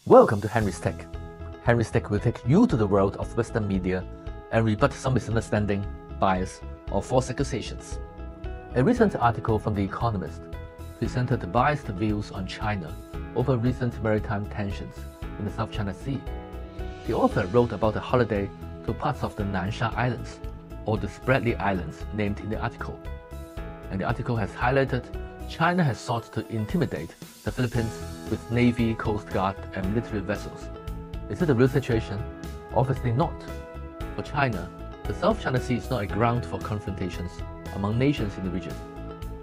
Welcome to Henry's Take. Henry's Take will take you to the world of Western media and rebut some misunderstanding, bias, or false accusations. A recent article from The Economist presented biased views on China over recent maritime tensions in the South China Sea. The author wrote about a holiday to parts of the Nansha Islands, or the Spratly Islands named in the article. And the article has highlighted China has sought to intimidate the Philippines with Navy, Coast Guard, and military vessels. Is it a real situation? Obviously not. For China, the South China Sea is not a ground for confrontations among nations in the region,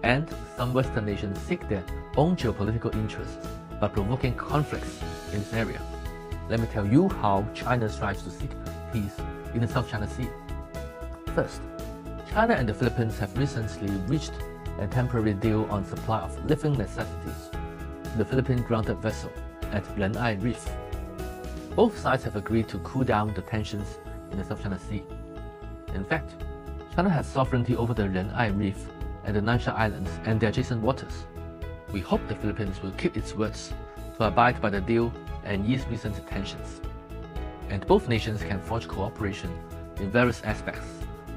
and some Western nations seek their own geopolitical interests by provoking conflicts in this area. Let me tell you how China strives to seek peace in the South China Sea. First, China and the Philippines have recently reached a temporary deal on supply of living necessities to the Philippine grounded vessel at Ren'ai Reef. Both sides have agreed to cool down the tensions in the South China Sea. In fact, China has sovereignty over the Ren'ai Reef and the Nansha Islands and their adjacent waters. We hope the Philippines will keep its words to abide by the deal and ease recent tensions. And both nations can forge cooperation in various aspects,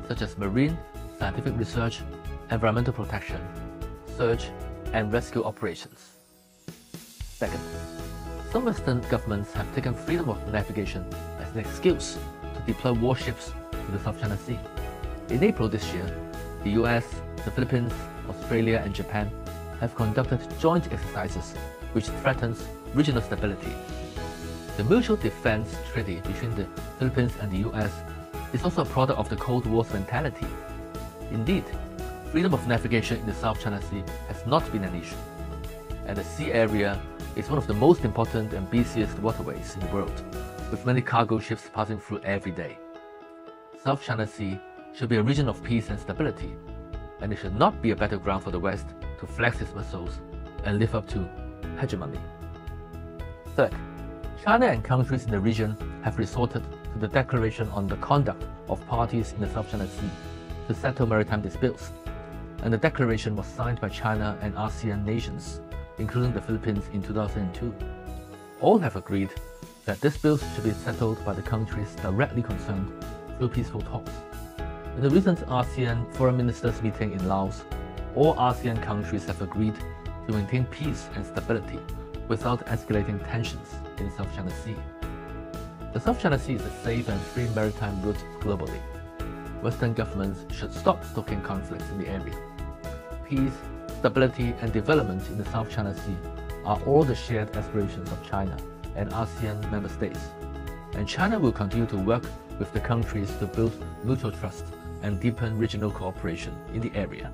such as marine, scientific research, environmental protection, search and rescue operations. Second, some Western governments have taken freedom of navigation as an excuse to deploy warships to the South China Sea. In April this year, the US, the Philippines, Australia and Japan have conducted joint exercises which threatens regional stability. The mutual defense treaty between the Philippines and the US is also a product of the Cold War's mentality. Indeed, freedom of navigation in the South China Sea has not been an issue, and the sea area is one of the most important and busiest waterways in the world, with many cargo ships passing through every day. South China Sea should be a region of peace and stability, and it should not be a battleground for the West to flex its muscles and live up to hegemony. Third, China and countries in the region have resorted to the Declaration on the Conduct of Parties in the South China Sea to settle maritime disputes, and the declaration was signed by China and ASEAN nations, including the Philippines in 2002. All have agreed that disputes should be settled by the countries directly concerned through peaceful talks. In the recent ASEAN Foreign Ministers meeting in Laos, all ASEAN countries have agreed to maintain peace and stability without escalating tensions in the South China Sea. The South China Sea is a safe and free maritime route globally. Western governments should stop stoking conflicts in the area. Peace, stability and development in the South China Sea are all the shared aspirations of China and ASEAN member states, and China will continue to work with the countries to build mutual trust and deepen regional cooperation in the area.